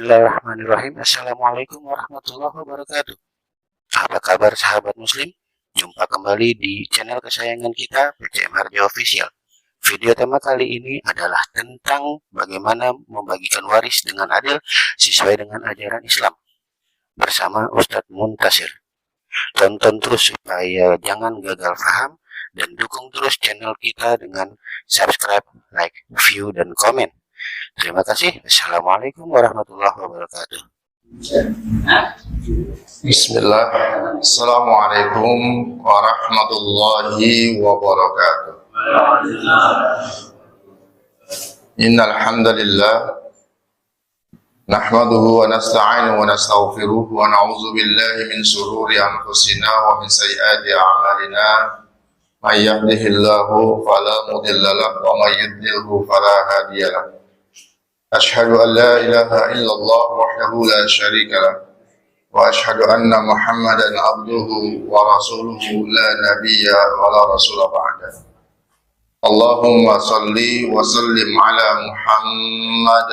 Bismillahirrahmanirrahim. Assalamualaikum warahmatullahi wabarakatuh. Apa kabar sahabat muslim? Jumpa kembali di channel kesayangan kita, PCM Harjo Official. Video tema kali ini adalah tentang bagaimana membagikan waris dengan adil sesuai dengan ajaran Islam bersama Ustadz Muntasir. Tonton terus supaya jangan gagal paham dan dukung terus channel kita dengan subscribe, like, view, dan komen. Terima kasih. Assalamualaikum warahmatullahi wabarakatuh. Bismillah. Assalamualaikum warahmatullahi wabarakatuh. Innal hamdalillah nahmaduhu wa nasta'inuhu wa nastaghfiruh wa na'udzu billahi min shururi anfusina wa min sayyiati a'malina. May yahdihillahu fala mudilla lahu wa may yudlilhu fala hadiya lahu. أشهد أن لا إله إلا الله وحده لا شريك له وأشهد أن محمدا عبده ورسوله لا نبي ولا رسول بعده اللهم صل وسلم على محمد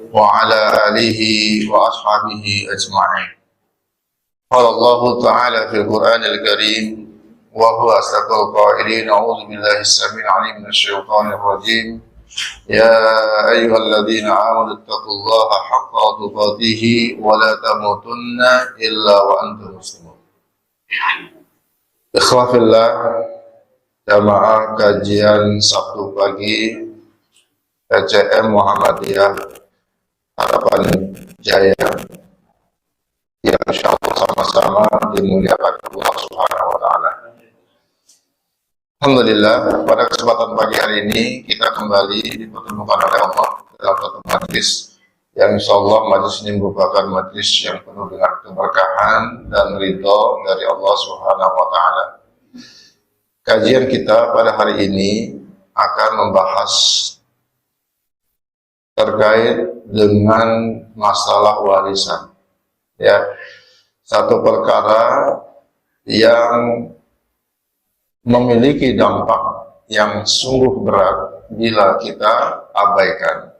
وعلى آله وأصحابه أجمعين. قال الله تعالى في القرآن الكريم وهو أصدق القائلين أعوذ بالله السميع العليم من الشيطان الرجيم يا أيها الذين آمنوا اتقوا الله حق تقاته ولا تموتن إلا وأنتم مسلمون. Ikhwah fillah, jamaah kajian Sabtu pagi PCM Muhammadiyah Harapan Jaya yang insyaallah sama-sama dimuliakan Allah Subhanahu wa taala. Alhamdulillah, pada kesempatan pagi hari ini kita kembali dipertemukan oleh Allah dalam satu majlis yang insyaallah majlis ini merupakan majlis yang penuh dengan keberkahan dan ridho dari Allah Subhanahu wa taala. Kajian kita pada hari ini akan membahas terkait dengan masalah warisan. Ya, satu perkara yang memiliki dampak yang sungguh berat bila kita abaikan.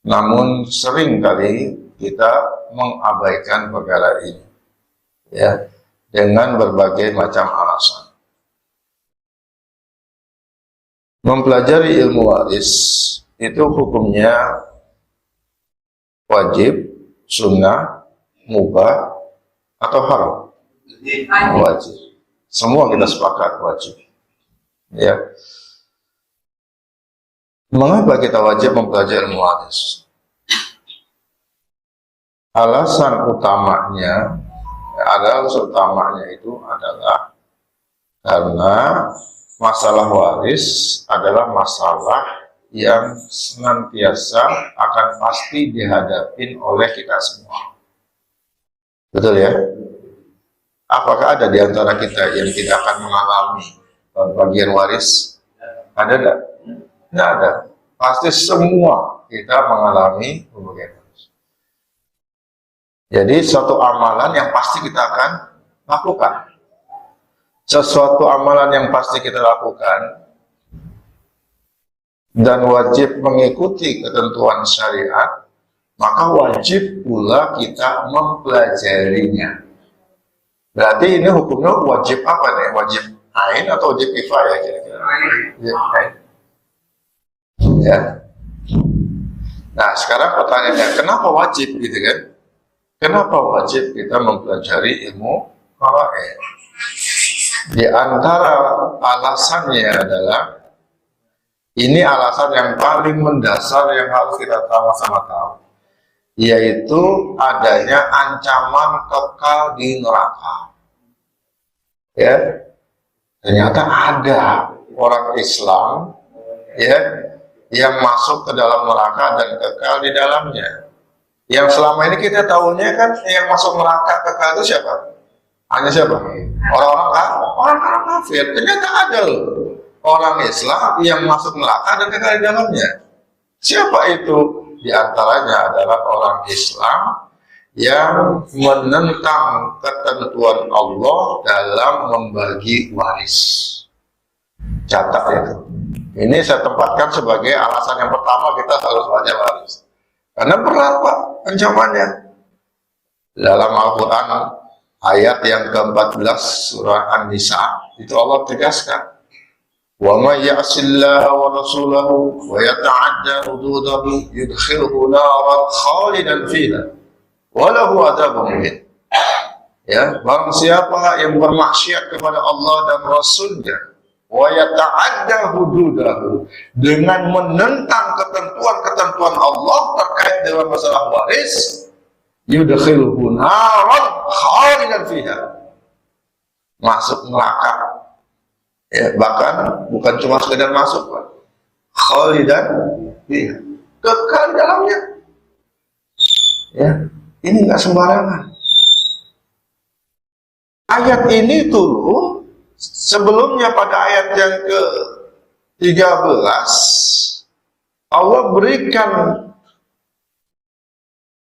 Namun sering kali kita mengabaikan perkara ini, ya, dengan berbagai macam alasan. Mempelajari ilmu waris itu hukumnya wajib, sunnah, mubah, atau haram? Wajib. Semua kita sepakat wajib. Ya. Mengapa kita wajib mempelajari ilmu waris? Alasan utamanya itu adalah karena masalah waris adalah masalah yang senantiasa akan pasti dihadapi oleh kita semua. Betul ya? Apakah ada di antara kita yang tidak akan mengalami bagian waris? Ada tidak? Tidak ada. Pasti semua kita mengalami bagian waris. Jadi suatu amalan yang pasti kita akan lakukan. Sesuatu amalan yang pasti kita lakukan dan wajib mengikuti ketentuan syariat, maka wajib pula kita mempelajarinya. Berarti ini hukumnya wajib apa nih? Wajib ain atau wajib kifayah kira-kira? Wajib ain. Ya. Nah, sekarang pertanyaannya, kenapa wajib gitu kan? Kenapa wajib kita mempelajari ilmu faraid? Di antara alasannya adalah ini alasan yang paling mendasar yang harus kita sama-sama tahu, yaitu adanya ancaman kekal di neraka. Ya, ternyata ada orang Islam, ya, yang masuk ke dalam neraka dan kekal di dalamnya. Yang selama ini kita tahunya kan yang masuk neraka kekal itu siapa? Hanya siapa? Orang kafir. Ternyata ada loh orang Islam yang masuk neraka dan kekal di dalamnya. Siapa itu? Di antaranya adalah orang Islam yang menentang ketentuan Allah dalam membagi waris. Catat itu. Ini saya tempatkan sebagai alasan yang pertama kita harus baca waris. Karena berat Pak ancamannya. Dalam Al-Quran ayat yang ke-14 surah An-Nisa itu Allah tegaskan, wa may ya'sillaha wa rasulahu wa yata'adda hududahu yudkhilhu naran khalidan fiha wa lahu adzabun muhin. Ya, barang siapa yang bermaksiat kepada Allah dan Rasulnya, wa yata'adda hududahu, dengan menentang ketentuan-ketentuan Allah terkait dengan masalah waris, yudkhilhu naran khalidan fiha, masuk neraka. Ya, bahkan bukan cuma sekedar masuk, Pak. Khalidan fiha, kekal di dalamnya. Ya, ini nggak sembarangan. Ayat ini turun sebelumnya pada ayat yang ke-13. Allah berikan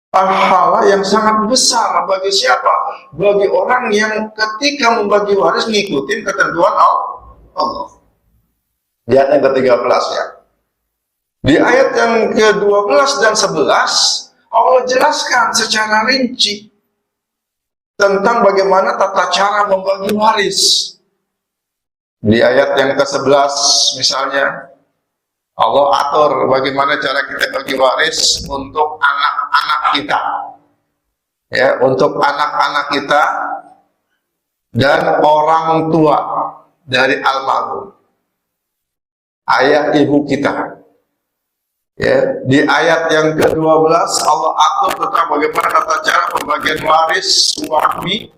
pahala yang sangat besar bagi siapa? Bagi orang yang ketika membagi waris ngikutin ketentuan Allah. Di ayat yang ke-13 ya. Di ayat yang ke-12 dan 11 Allah jelaskan secara rinci tentang bagaimana tata cara membagi waris. Di ayat yang ke-11 misalnya Allah atur bagaimana cara kita bagi waris untuk anak-anak kita, ya, untuk anak-anak kita dan orang tua dari almarhum, ayah ibu kita. Ya, di ayat yang ke-12 Allah atur tentang bagaimana tata cara pembagian waris suami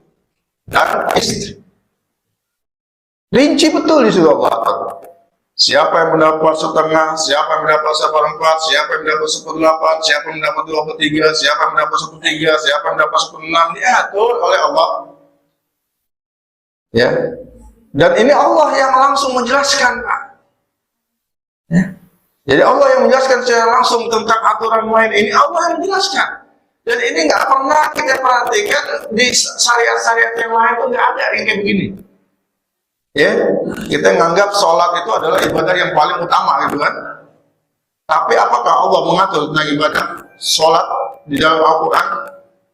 dan istri. Rinci betul di situ Allah atur. Siapa yang mendapat setengah, siapa yang mendapat seperempat, siapa yang mendapat 1/8, siapa yang mendapat 2/3, siapa yang mendapat 1/3, siapa yang mendapat 1/6, diatur oleh Allah. Ya. Dan ini Allah yang langsung menjelaskan, Pak. Ya. Jadi Allah yang menjelaskan secara langsung tentang aturan main ini, Allah yang menjelaskan. Dan ini nggak pernah kita perhatikan di syariat-syariat yang lain itu nggak ada yang kayak begini. Ya, kita menganggap sholat itu adalah ibadah yang paling utama, gitu kan? Tapi apakah Allah mengatur tentang ibadah sholat di dalam Al-Quran,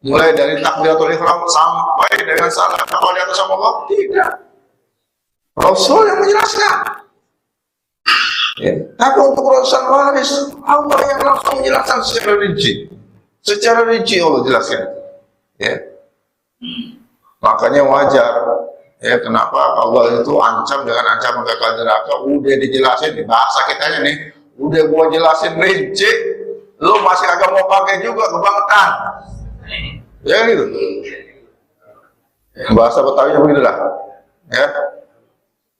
mulai dari takbiratul ihram sampai dengan salat apa di atas Allah? Tidak. Rasul yang menjelaskan. Ya. Tapi untuk urusan waris, Allah yang langsung menjelaskan secara rinci. Secara rinci Allah jelaskan. Ya. Makanya wajar. Ya, kenapa Allah itu ancam dengan ancaman kekal neraka? Udah dijelasin di bahasa kitanya nih, udah gua jelasin rinci, lu masih agak mau pakai juga kebangetan. Ya gitu. Bahasa Betawinya beginilah. Ya.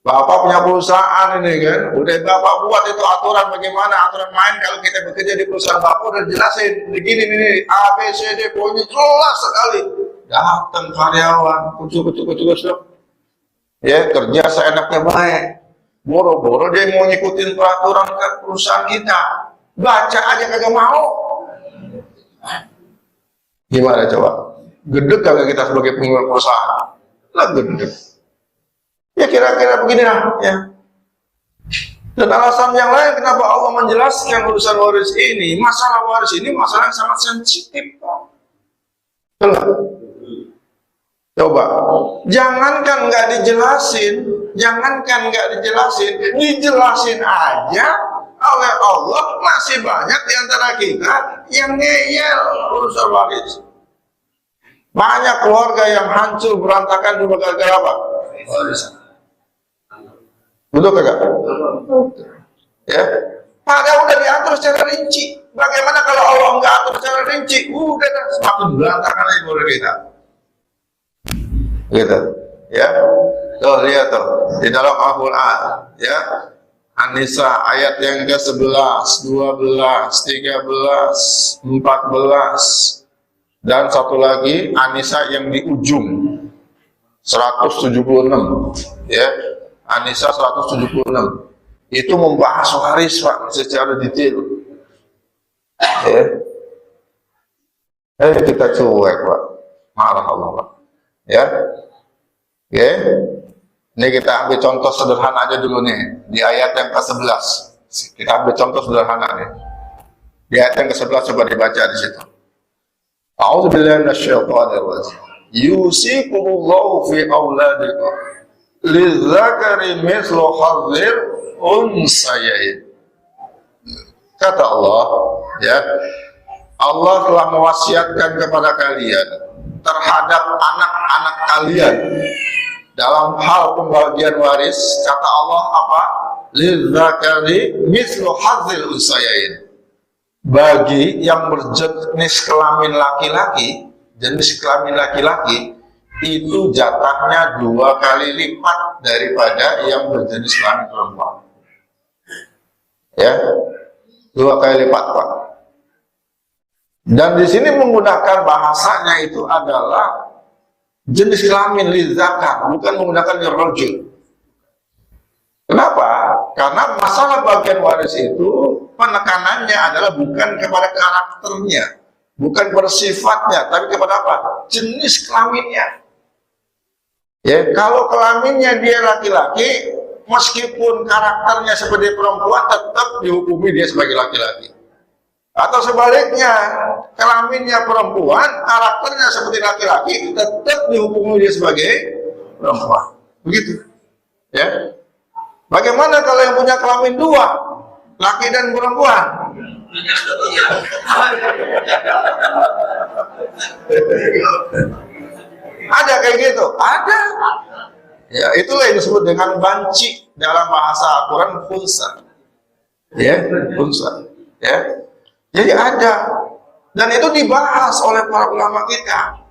Bapak punya perusahaan ini kan, udah Bapak buat itu aturan bagaimana aturan main kalau kita bekerja di perusahaan Bapak, udah jelasin begini nih A B C D, pokoknya jelas sekali. Datang karyawan, kucuk ya, kerja seenaknya baik, boro-boro dia mau ngikutin peraturan ke perusahaan kita, baca aja kagak mau. Gimana coba? Gedeg kagak kita sebagai pemilik perusahaan? Lah gedeg. Ya kira-kira beginilah ya. Dan alasan yang lain kenapa Allah menjelaskan urusan waris ini, masalah waris ini masalah yang sangat sensitif. Coba, jangankan nggak dijelasin, dijelasin aja oleh Allah, masih banyak di antara kita yang ngeyel urusan waris. Banyak keluarga yang hancur berantakan cuma gara-gara apa? Warisan. Betul kagak? Ya, padahal udah diatur secara rinci. Bagaimana kalau Allah nggak atur secara rinci? Udah semakin berantakan lagi keluarga kita. Gitu, ya. Tuh lihat tuh di dalam Al-Quran, ya. An-Nisa ayat yang ke-11, 12, 13, 14, dan satu lagi An-Nisa yang di ujung 176, ya. An-Nisa 176 itu membahas waris, Pak, secara detail. Ya. Kita cuek, Pak. Marah Allah, Pak. Ya. Oke. Ini kita ambil contoh sederhana aja dulu nih di ayat yang ke-11. Kita ambil contoh sederhana nih. Di ayat yang ke-11 coba dibaca di situ. A'udzubillahi minasyaitonirrajim. Yusikumullahu fi auladikum lidzakari mithlu hadzil unsayain. Kata Allah, ya, Allah telah mewasiatkan kepada kalian terhadap anak-anak kalian dalam hal pembagian waris. Kata Allah apa? Lidzakari mithlu hadzil unsayain. Bagi yang berjenis kelamin laki-laki, jenis kelamin laki-laki itu jatahnya 2 kali lipat daripada yang berjenis kelamin perempuan. Ya, 2 kali lipat, Pak. Dan di sini menggunakan bahasanya itu adalah jenis kelamin lidzakar, bukan menggunakan rajul. Kenapa? Karena masalah bagian waris itu penekanannya adalah bukan kepada karakternya, bukan kepada sifatnya, tapi kepada apa? Jenis kelaminnya. Ya, kalau kelaminnya dia laki-laki, meskipun karakternya seperti perempuan, tetap dihukumi dia sebagai laki-laki. Atau sebaliknya, kelaminnya perempuan, karakternya seperti laki-laki, tetap dihukumi dia sebagai perempuan. Begitu. Ya. Bagaimana kalau yang punya kelamin 2, laki dan perempuan? Ada kayak gitu? Ada. Ya, itulah yang disebut dengan banci dalam bahasa Al-Quran, khunsa. Ya, khunsa. Ya. Jadi ada. Dan itu dibahas oleh para ulama kita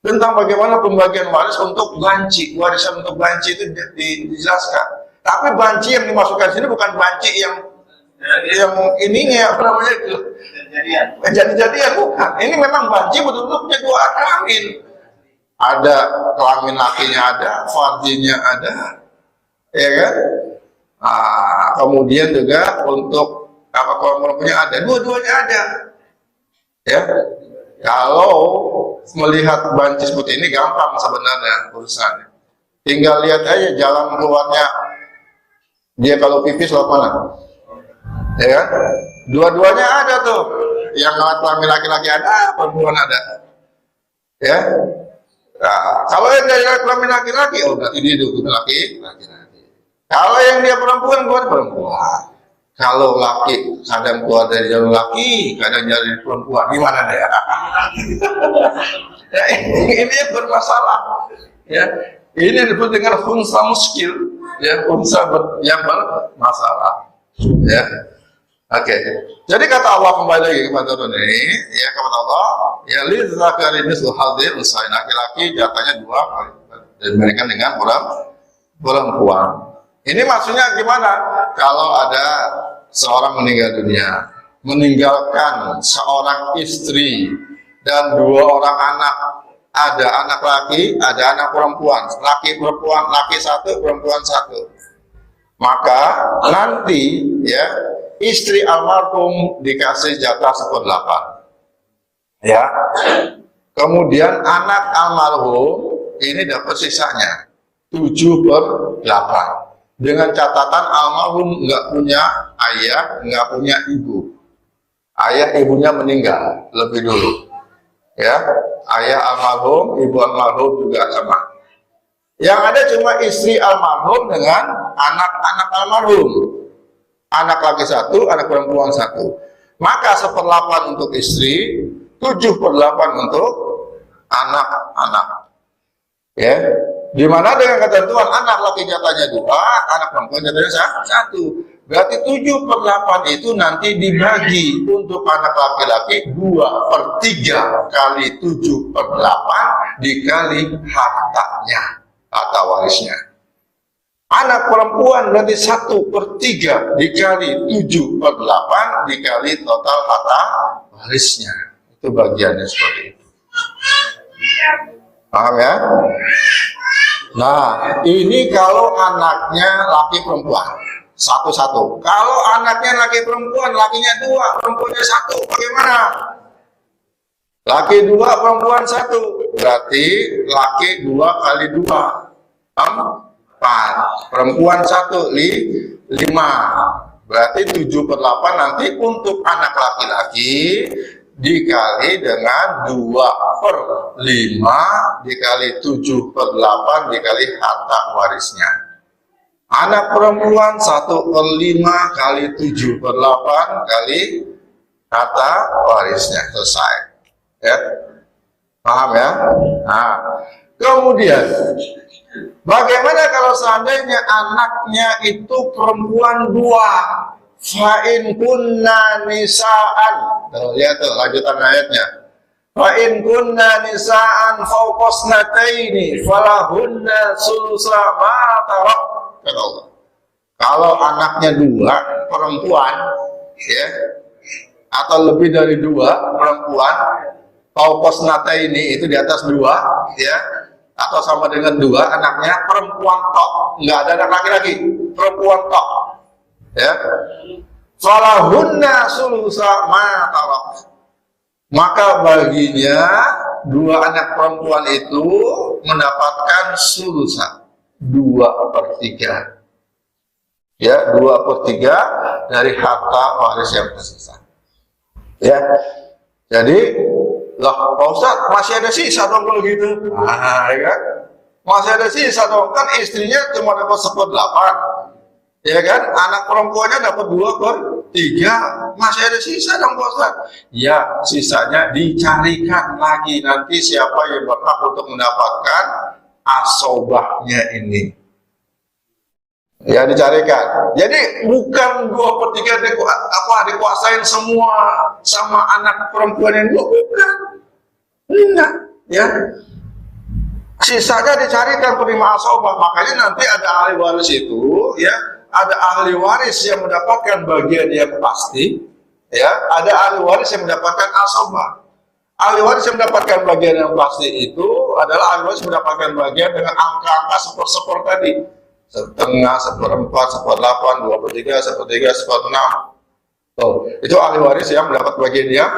tentang bagaimana pembagian waris untuk banci, warisan untuk banci itu dijelaskan. Tapi banci yang dimasukkan sini bukan banci yang ininya apa namanya itu jadi-jadian, bukan. Ini memang banci betul-betul punya 2 kelamin. Ada kelamin lakinya ada, fardinya ada, ya kan? Kemudian juga untuk apa perempuannya ada, dua-duanya ada. Ya, kalau melihat banci seperti ini gampang sebenarnya urusannya. Tinggal lihat aja jalan keluarnya. Dia kalau pipis lewat mana? Ya kan? Dua-duanya ada tuh. Yang kelamin laki-laki ada, perempuan ada. Ya. Nah, kalau yang dari kelamin laki-laki, oh berarti dia dukung laki-laki. Kalau yang dia perempuan, keluar perempuan. Kalau laki kadang keluar dari jalur laki, kadang dari perempuan, gimana deh? Ya, ini bermasalah. Ya, ini disebut dengan khunsa muskil. Ya, khunsa yang bermasalah. Ya, oke. Jadi kata Allah kembali lagi kepada ini, ya kepada Allah, ya lidzakari mithlu hadzil unsayain, laki-laki jatahnya 2 kali dibandingkan dengan perempuan. Ini maksudnya gimana? Kalau ada seorang meninggal dunia, meninggalkan seorang istri dan 2 orang anak, ada anak laki, ada anak perempuan, laki perempuan, laki 1, perempuan 1. Maka nanti ya istri almarhum dikasih jatah 1/8. Ya. Kemudian anak almarhum ini dapat sisanya 7/8. Dengan catatan almarhum nggak punya ayah, nggak punya ibu. Ayah ibunya meninggal lebih dulu. Ya, ayah almarhum, ibu almarhum juga sama. Yang ada cuma istri almarhum dengan anak-anak almarhum. Anak laki 1, anak perempuan 1. Maka 1/8 untuk istri, 7/8 untuk anak-anak. Ya, dimana dengan ketentuan anak laki jatahnya 2, anak perempuan jatahnya 1. Berarti 7/8 itu nanti dibagi untuk anak laki-laki 2/3 kali 7/8 dikali hartanya, harta warisnya. Anak perempuan berarti 1/3 dikali 7/8 dikali total harta warisnya. Itu bagiannya seperti itu. Paham ya? Nah, ini kalau anaknya laki perempuan satu-satu. Kalau anaknya laki perempuan, lakinya 2, perempuannya 1, bagaimana? Laki 2, perempuan 1, berarti laki 2 kali 2, 4, perempuan 1, 5. Berarti 7/8 nanti untuk anak laki-laki dikali dengan 2/5 dikali 7/8 dikali harta warisnya. Anak perempuan 1/5 kali 7/8 kali harta warisnya. Selesai. Ya. Paham ya? Nah, kemudian bagaimana kalau seandainya anaknya itu perempuan 2? Fa'in kunna nisa'an. Tuh, lihat tuh lanjutan ayatnya. Fa'in kunna nisa'an fawqasnataini falahunna sulusa ma tarak. Kata Allah. Kalau anaknya 2 perempuan, ya, atau lebih dari 2 perempuan, fawqasnataini itu di atas 2, ya, atau sama dengan 2 anaknya perempuan tok, nggak ada anak laki-laki, perempuan tok, ya. Falahunna sulusa ma tarak. Maka baginya 2 anak perempuan itu mendapatkan sulusa 2/3, ya, 2/3 dari harta waris yang tersisa, ya. Jadi lah, Pak Ustadz, masih ada sisa dong kalau gitu. Nah, ya kan? Masih ada sisa dong. Kan istrinya cuma dapat 1/8. Ya kan? Anak perempuannya dapat 2/3. Masih ada sisa dong, Pak Ustadz. Ya, sisanya dicarikan lagi. Nanti siapa yang berhak untuk mendapatkan asobahnya ini. Ya, dicarikan. Jadi bukan 2/3 dikuasain semua sama anak perempuan yang 2, bukan. Enggak, ya. Sisanya dicarikan penerima asobah. Makanya nanti ada ahli waris itu, ya, ada ahli waris yang mendapatkan bagian yang pasti, ya, ada ahli waris yang mendapatkan asobah. Ahli waris yang mendapatkan bagian yang pasti itu adalah ahli waris yang mendapatkan bagian dengan angka-angka seper tadi. 1/2, 1/4, 1/8, 2/3, 1/3, 1/6. Tuh, itu ahli waris yang mendapat bagian yang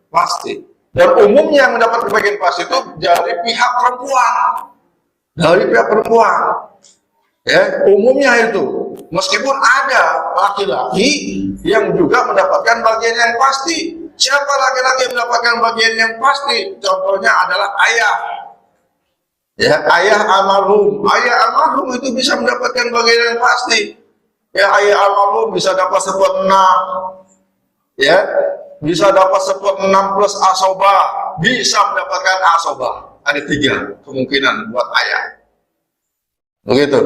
pasti. Dan umumnya yang mendapat bagian pasti itu dari pihak perempuan. Dari pihak perempuan. Ya, umumnya itu. Meskipun ada laki-laki yang juga mendapatkan bagian yang pasti. Siapa laki-laki yang mendapatkan bagian yang pasti? Contohnya adalah ayah. Ya, ayah almarhum. Ayah almarhum itu bisa mendapatkan bagian yang pasti. Ya, ayah almarhum bisa dapat 1/6. Ya, bisa dapat 1/6 plus asobah. Bisa mendapatkan asobah. Ada 3 kemungkinan buat ayah. Begitu.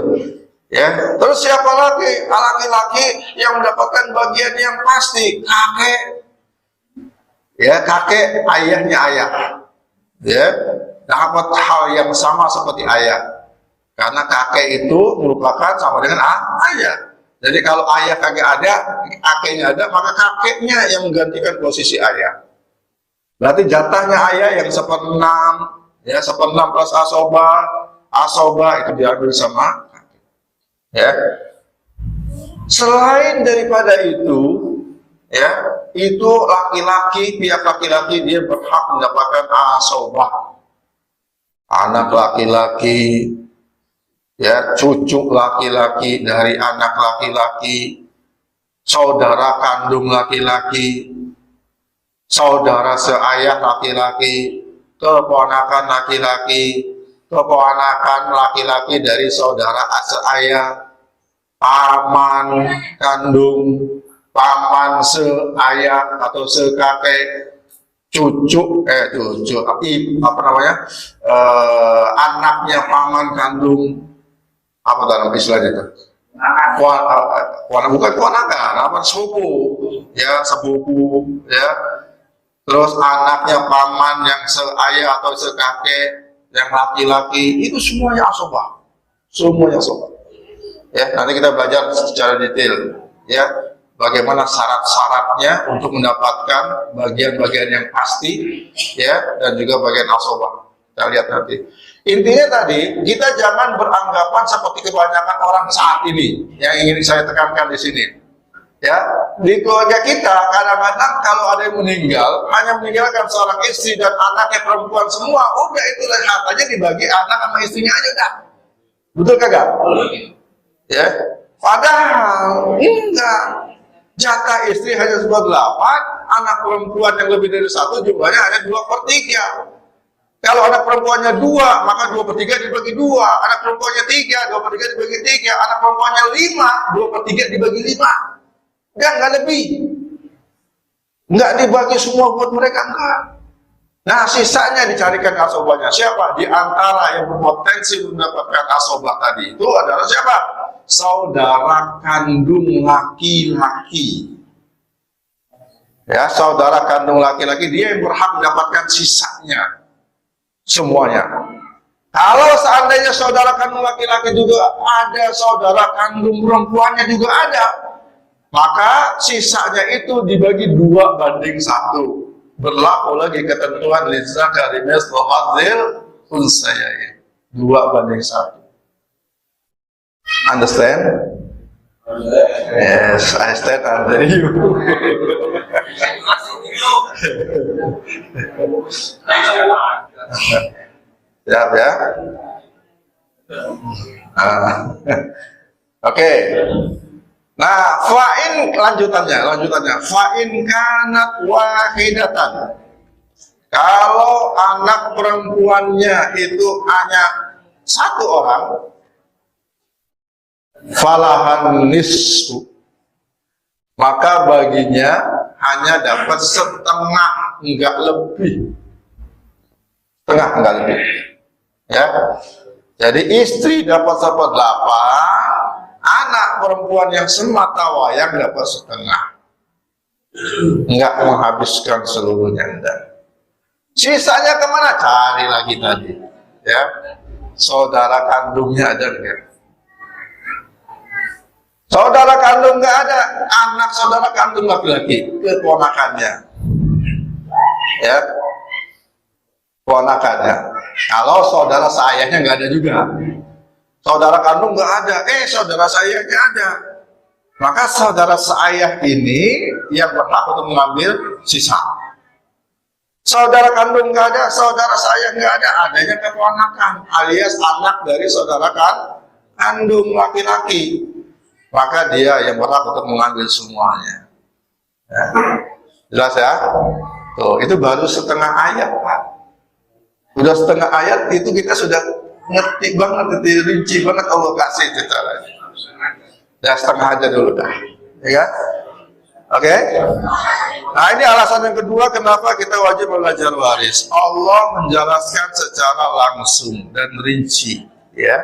Ya, terus siapa lagi? Laki-laki yang mendapatkan bagian yang pasti, kakek. Ya, kakek ayahnya ayah. Ya, dapat hal yang sama seperti ayah. Karena kakek itu merupakan sama dengan ayah. Jadi kalau ayah kagak ada, kakeknya ada, maka kakeknya yang menggantikan posisi ayah. Berarti jatahnya ayah yang 1/6, ya, 1/6 plus asobah itu diambil sama kakek. Ya. Selain daripada itu, ya, itu laki-laki, pihak laki-laki dia berhak mendapatkan asobah. Anak laki-laki, ya, cucu laki-laki dari anak laki-laki, saudara kandung laki-laki, saudara seayah laki-laki, keponakan laki-laki, keponakan laki-laki dari saudara seayah, paman kandung, paman seayah atau sekakek, anaknya paman kandung, apa dalam istilahnya itu? Bukan keponakan, apa sepupu, ya, sepupu, ya. Terus anaknya paman yang seayah atau sekakek yang laki-laki, itu semuanya asobah, semuanya asobah. Ya, nanti kita belajar secara detail, ya, bagaimana syarat-syaratnya untuk mendapatkan bagian-bagian yang pasti, ya, dan juga bagian asobah. Kita lihat nanti. Intinya tadi, kita jangan beranggapan seperti kebanyakan orang saat ini yang ingin saya tekankan di sini. Ya, di keluarga kita kadang-kadang kalau ada yang meninggal, hanya meninggalkan seorang istri dan anaknya perempuan semua, udah itu hartanya dibagi anak sama istrinya aja dah. Betul kagak? Ya, padahal enggak. Jatah istri hanya 1/8, anak perempuan yang lebih dari 1 jumlahnya hanya 2/3. Kalau anak perempuannya 2, maka 2/3 dibagi 2. Anak perempuannya 3, 2/3 dibagi 3. Anak perempuannya 5, 2/3 dibagi 5. Enggak lebih. Enggak dibagi semua buat mereka, enggak. Nah, sisanya dicarikan asobahnya. Siapa? Di antara yang berpotensi mendapatkan asobah tadi itu adalah siapa? Saudara kandung laki-laki. Ya, saudara kandung laki-laki, dia yang berhak mendapatkan sisanya. Semuanya. Kalau seandainya saudara kandung laki-laki juga ada, saudara kandung perempuannya juga ada, maka sisanya itu dibagi 2/1. Berlaku lagi ketentuan lidzakari mithlu hadzil unsayayn. 2/1. Understand? Yes, I stand under you. Siap ya? Oke. Nah, fa'in lanjutannya. Fa'in kanat wahidatan. Kalau anak perempuannya itu hanya 1 orang, falahan nisfu, maka baginya hanya dapat setengah, enggak lebih. Setengah, enggak lebih. Ya. Jadi istri dapat 1/8, anak perempuan yang semata wayang dapat setengah. Enggak menghabiskan seluruhnya, enggak. Sisanya kemana? Cari lagi tadi. Ya. Saudara kandungnya ada enggak? Saudara kandung nggak ada, anak saudara kandung laki-laki, keponakannya, ya, ponakannya. Kalau saudara sayangnya nggak ada juga, saudara kandung nggak ada, saudara sayangnya ada, maka saudara sayang ini yang berhak untuk mengambil sisa. Saudara kandung nggak ada, saudara sayang nggak ada, adanya keponakan alias anak dari saudara kandung laki-laki. Maka dia yang berhak untuk mengambil semuanya. Ya. Jelas ya? Tuh, itu baru setengah ayat, Pak. Udah setengah ayat itu kita sudah ngerti banget, rinci banget Allah kasih caranya. Ya setengah aja dulu dah, ya kan? Oke? Nah ini alasan yang kedua kenapa kita wajib belajar waris. Allah menjelaskan secara langsung dan rinci, ya.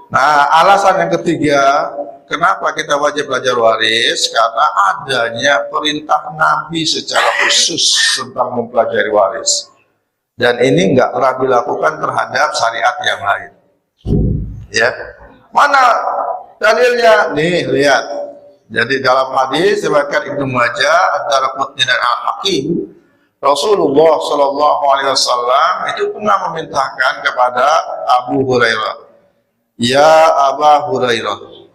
Nah, alasan yang ketiga, kenapa kita wajib belajar waris? Karena adanya perintah Nabi secara khusus tentang mempelajari waris. Dan ini nggak pernah dilakukan terhadap syariat yang lain. Ya, mana dalilnya? Nih, lihat. Jadi dalam hadis riwayat Ibnu Majah, Ad-Darqutni dan Al-Hakim, Rasulullah Shallallahu Alaihi Wasallam itu pernah memerintahkan kepada Abu Hurairah. Ya Aba Hurairah,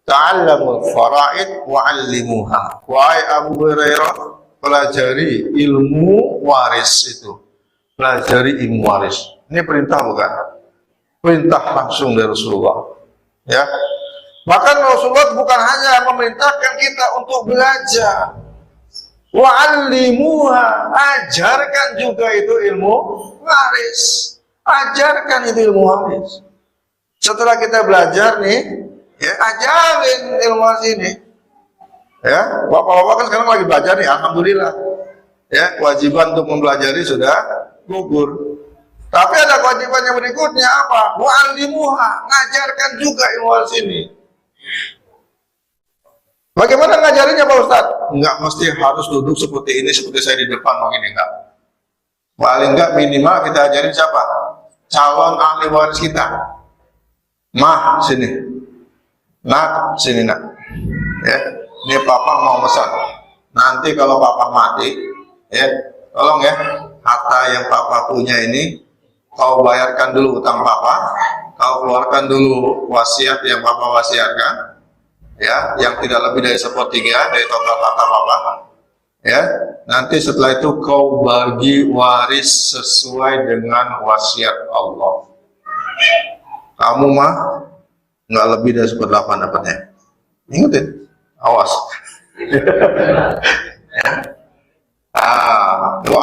ta'allamul faraid wa'allimuha. Wahai Abu Hurairah, pelajari ilmu waris itu. Pelajari ilmu waris. Ini perintah bukan? Perintah langsung dari Rasulullah. Ya. Bahkan Rasulullah bukan hanya memerintahkan kita untuk belajar. Wa'allimuha, ajarkan juga itu ilmu waris. Ajarkan itu ilmu waris. Setelah kita belajar nih, ya ajarin ilmu ini. Ya, bapak-bapak kan sekarang lagi belajar nih, alhamdulillah. Ya, kewajiban untuk mempelajari sudah gugur. Tapi ada kewajiban yang berikutnya apa? Wa'allimuha, ngajarkan juga ilmu ini. Bagaimana ngajarinnya Pak Ustadz? Enggak mesti harus duduk seperti ini, seperti saya di depan begini, enggak. Paling enggak minimal kita ajarin siapa? Calon ahli waris kita. Mah, sini. Nak, sini nak. Ya, ini papa mau pesan. Nanti kalau papa mati, ya, tolong ya, harta yang papa punya ini, kau bayarkan dulu utang papa, kau keluarkan dulu wasiat yang papa wasiatkan, ya, yang tidak lebih dari 1/3 dari total harta papa. Ya, nanti setelah itu kau bagi waris sesuai dengan wasiat Allah. Kamu mah nggak lebih dari 1/8 dapatnya. Ingetin, awas.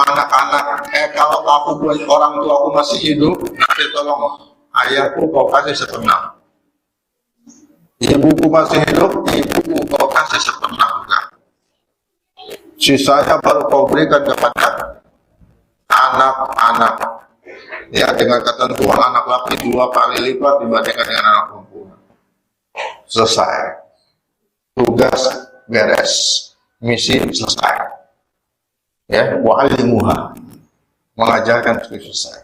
Anak-anak, kalau aku orang tua aku masih hidup, nanti tolong ayahku kau kasih setengah. Ibuku masih hidup, ibuku kau kasih setengah juga. Sisanya baru kau berikan kepada anak-anak. Ya, dengan ketentuan anak laki 2 kali lipat dibandingkan dengan anak perempuan. Selesai. Tugas beres. Misi selesai. Ya, wa'alimuha, mengajarkan itu selesai.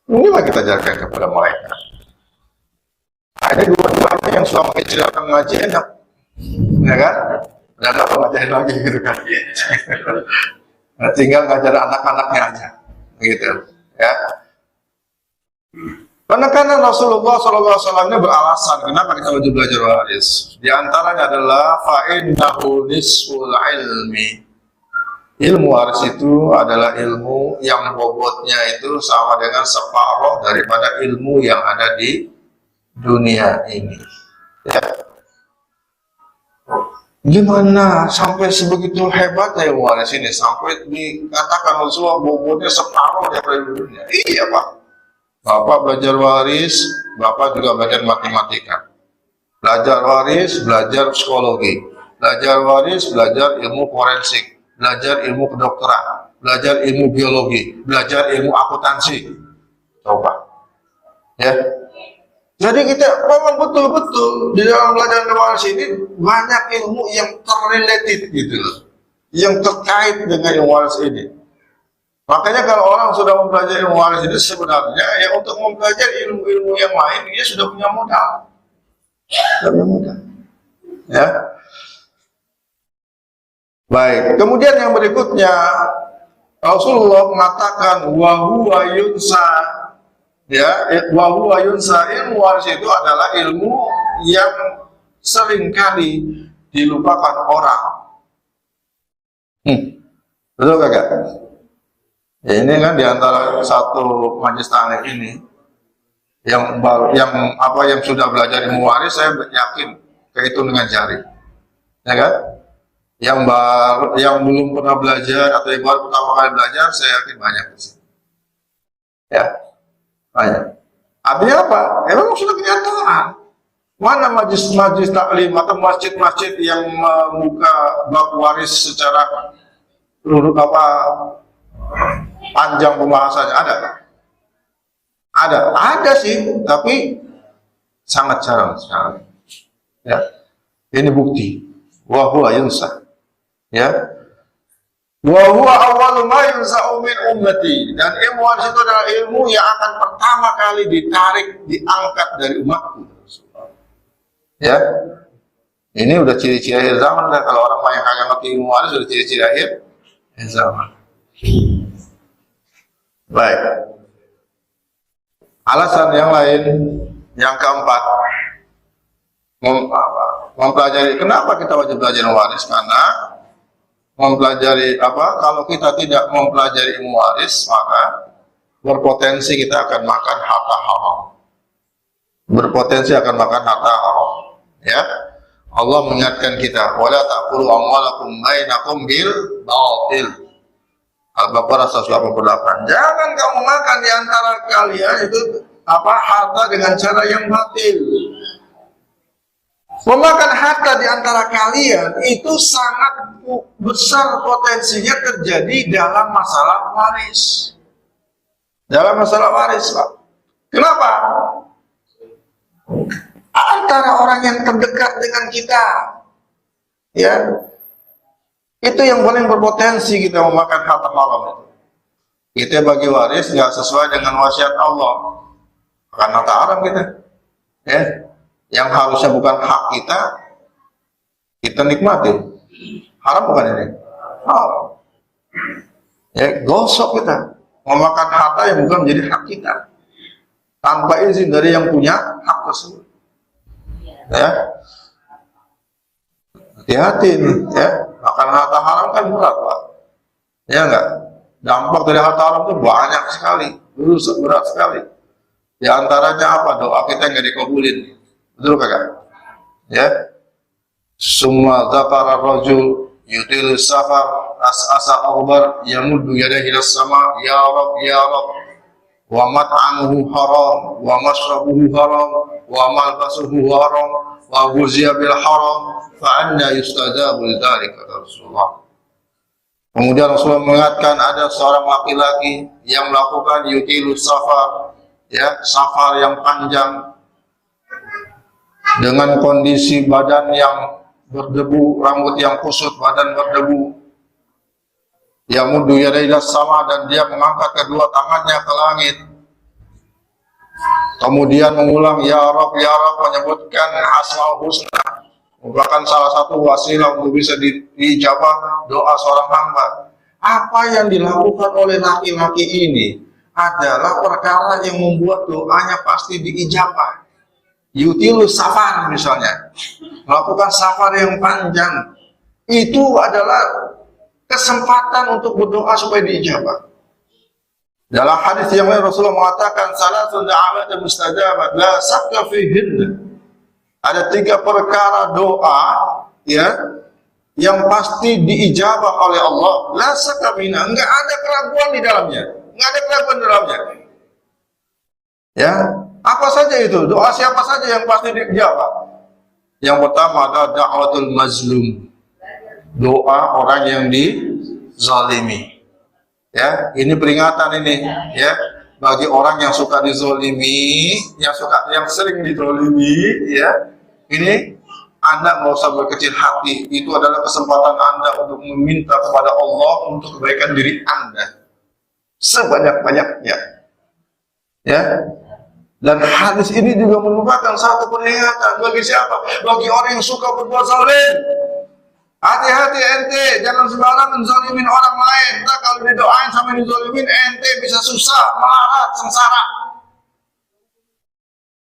Inilah kita ajarkan kepada mereka. Ada dua-duanya yang suami istri akan ngaji enak, ya kan? Nggak ada pengajaran lagi gitu kan? Nah, tinggal ngajar anak-anaknya aja, gitu. Ya. Karena Rasulullah SAW ini beralasan kenapa kita wajib belajar waris. Di antaranya adalah fa'innahu nisful ilmi. Ilmu waris itu adalah ilmu yang bobotnya itu sama dengan separuh daripada ilmu yang ada di dunia ini. Ya. Gimana sampai sebegitu hebatnya ilmu waris ini, sampai dikatakan Rasulullah bobotnya separuh daripada dunia? Iya Pak. Bapak belajar waris, Bapak juga belajar matematika. Belajar waris, belajar psikologi. Belajar waris, belajar ilmu forensik. Belajar ilmu kedokteran, belajar ilmu biologi, belajar ilmu akuntansi. Coba, ya. Jadi kita memang betul-betul di dalam belajar waris ini banyak ilmu yang terrelated gitu loh, yang terkait dengan ilmu waris ini. Makanya kalau orang sudah mempelajari ilmu waris ini sebenarnya ya untuk mempelajari ilmu-ilmu yang lain dia sudah punya modal. Sudah punya modal. Ya. Baik, kemudian yang berikutnya Rasulullah mengatakan wa yunsa, ya, wa yunsa, ilmu waris itu adalah ilmu yang seringkali dilupakan orang. Betul kagak? Ya, ini kan diantara satu majelis taklim ini yang sudah belajar ilmu waris, saya yakin kehitung dengan jari, ya kan? Yang belum pernah belajar atau yang baru pertama kali belajar, saya yakin banyak di sini. Ya, banyak. Artinya apa? Emang sudah kenyataan. Mana majlis taklim atau masjid-masjid yang membuka bab waris secara panjang pembahasannya? Ada sih, tapi sangat jarang sekali. Ya, ini bukti. Wa huwa yunsa. Ya, wa huwa awwalu ma yunsa'u min ummati, dan ilmu waris itu adalah ilmu yang akan pertama kali diangkat dari umatku. Ya, ini udah ciri-ciri akhir zaman dah. Kalau orang banyak kagak ngerti ilmu waris, sudah ciri-ciri akhir zaman. Baik. Alasan yang lain, yang keempat, mempelajari. Kenapa kita wajib belajar waris? Karena mempelajari kalau kita tidak mempelajari ilmu waris, maka berpotensi kita akan makan harta haram. Berpotensi akan makan harta haram. Ya, Allah mengingatkan kita, wala ta'kulu amwalakum bainakum bil batil. Al-Baqarah 188. Jangan kamu makan di antara kalian itu harta dengan cara yang batil. Memakan harta di antara kalian itu sangat besar potensinya terjadi dalam masalah waris. Dalam masalah waris, Pak. Kenapa? Antara orang yang terdekat dengan kita, ya, itu yang paling berpotensi kita memakan harta haram itu. Kita bagi waris nggak sesuai dengan wasiat Allah, makan harta haram kita, ya. Yang harusnya bukan hak kita nikmati. Haram bukan ini? Haram. Ya, gosok kita memakan harta yang bukan menjadi hak kita tanpa izin dari yang punya hak tersebut. Ya, hati-hati nih, ya. Makan harta haram kan berat, Pak. Ya enggak? Dampak dari harta haram itu banyak sekali, berat sekali. Di antaranya apa? Doa kita nggak dikabulin. Betul kagak? Ya. Summa dzakara rajul yutilu safar as'asa aghbar yamuddu yadayhi ila sama ya rab ya rab wa mat'amuhu haram wa mashrabuhu haram wa malbasuhu haram wa ghuziya bil haram fa anna yustajabu lidzalika Rasulullah. Kemudian Rasulullah mengatakan ada seorang laki-laki yang melakukan yutilu safar, ya, safar yang panjang dengan kondisi badan yang berdebu, rambut yang kusut, badan berdebu. Yamuddu yadayhi sama, dan dia mengangkat kedua tangannya ke langit. Kemudian mengulang ya Rabb, menyebutkan asmaul husna, merupakan salah satu wasilah untuk bisa dijabah doa seorang hamba. Apa yang dilakukan oleh laki-laki ini adalah perkara yang membuat doanya pasti diijabah. Yutilu safar misalnya, melakukan safar yang panjang, itu adalah kesempatan untuk berdoa supaya diijabah. Dalam hadis yang lain Rasulullah mengatakan salatun da'awat mustajabat la sakka fihinna. Ada 3 perkara doa, ya, yang pasti diijabah oleh Allah. La sakka minha, enggak ada keraguan di dalamnya. Enggak ada keraguan di dalamnya. Ya, apa saja itu? Doa siapa saja yang pasti diijabah? Yang pertama adalah da'watul mazlum. Doa orang yang dizalimi. Ya, ini peringatan ini, ya, bagi orang yang suka dizalimi, yang sering dizalimi, ya. Ini Anda nggak usah berkecil hati. Itu adalah kesempatan Anda untuk meminta kepada Allah untuk kebaikan diri Anda sebanyak-banyaknya. Ya. Dan hadis ini juga merupakan satu peringatan bagi siapa? Bagi orang yang suka berbuat zalim. Hati-hati ente, jangan sembarangan zalimin orang lain. Entah kalau didoain sampai dizalimin, ente bisa susah, melarat, sengsara.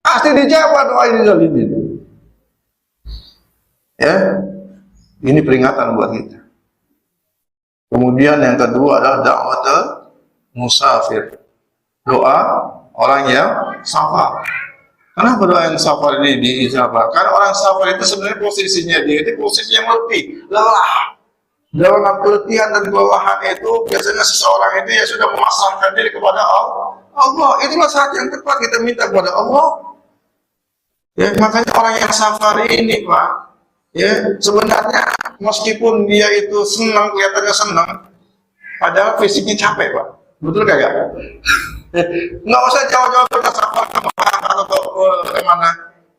Pasti dijawab doa ini zalimin. Ya, ini peringatan buat kita. Kemudian yang kedua adalah da'watul musafir. Doa orang yang safar. Kenapa doa yang safar ini diijabah? Karena orang safar itu sebenarnya posisinya dia itu posisi yang letih, lelah. Dalam keletihan dan kelelahan itu biasanya seseorang itu ya sudah memasrahkan diri kepada Allah. Itulah saat yang tepat kita minta kepada Allah. Ya, makanya orang yang safar ini, Pak, ya, sebenarnya meskipun dia itu senang, kelihatannya senang, padahal fisiknya capek, Pak. Betul kagak? Nggak usah jauh-jauh kita safar ke Mekah atau ke mana,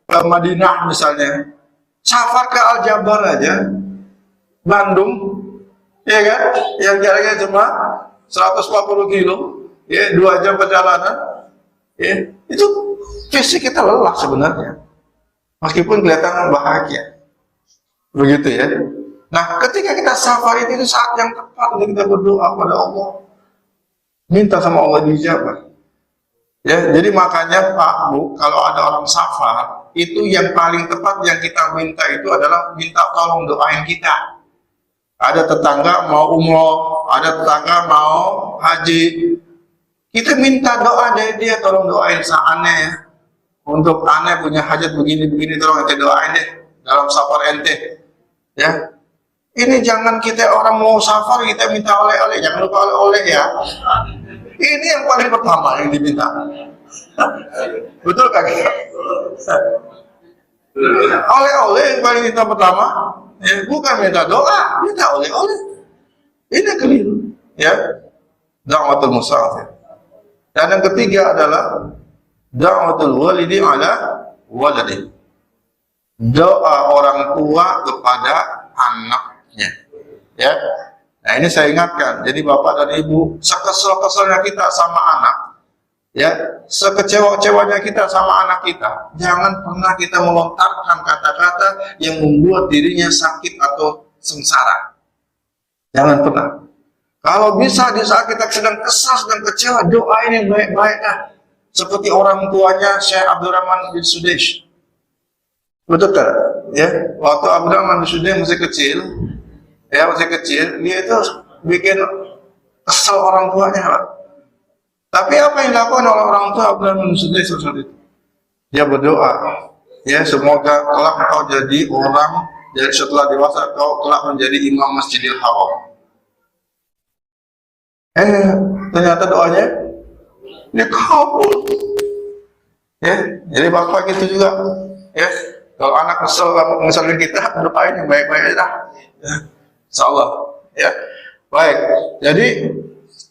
ke Madinah misalnya. Safar ke Al-Jabar aja, Bandung, ya kan? Yang jaraknya cuma 140 kilo, ya, 2 jam perjalanan, ya, itu fisik kita lelah sebenarnya. Meskipun kelihatan bahagia, begitu ya. Nah, ketika kita safar itu saat yang tepat untuk kita berdoa kepada Allah. Minta sama Allah dijabah. Ya, jadi makanya Pak Bu, kalau ada orang safar, itu yang paling tepat yang kita minta itu adalah minta tolong doain kita. Ada tetangga mau umroh, ada tetangga mau haji, kita minta doa dari dia, tolong doain aneh ya. Untuk aneh punya hajat begini-begini, tolong ente doain deh dalam safar ente. Ya, ini jangan kita orang mau safar kita minta oleh-oleh, jangan lupa oleh-oleh ya. Ini yang paling pertama yang diminta. Betul kagak? Oleh-oleh yang paling minta pertama, ya, bukan minta doa, minta oleh-oleh. Ini keliru, ya. Da'watul musafir. Dan yang ketiga adalah da'watul walidi ala waladi. Doa orang tua kepada anaknya, ya. Nah, ini saya ingatkan, jadi bapak dan ibu, sekesel-keselnya kita sama anak, ya, sekecewa-kecewanya kita sama anak kita, jangan pernah kita melontarkan kata-kata yang membuat dirinya sakit atau sengsara. Jangan pernah. Kalau bisa di saat kita sedang kesal, sedang kecewa, doain yang baik-baik lah. Seperti orang tuanya Syekh Abdurrahman bin Sudais. Betul tak? Ya, waktu Abdurrahman bin Sudais masih kecil, ya, masih kecil, dia itu bikin kesel orang tuanya, Pak. Tapi apa yang dilakukan oleh orang tua Abdurrahman bin Sudais saat itu? Dia berdoa, ya, semoga kelak kau jadi orang Jadi setelah dewasa kau telah menjadi imam Masjidil Haram. Ternyata doanya dikabul. Ya, jadi bapak gitu juga. Ya, kalau anak ngeselin kita, doain yang baik-baik aja dah. Ya, insyaallah. Ya, baik. Jadi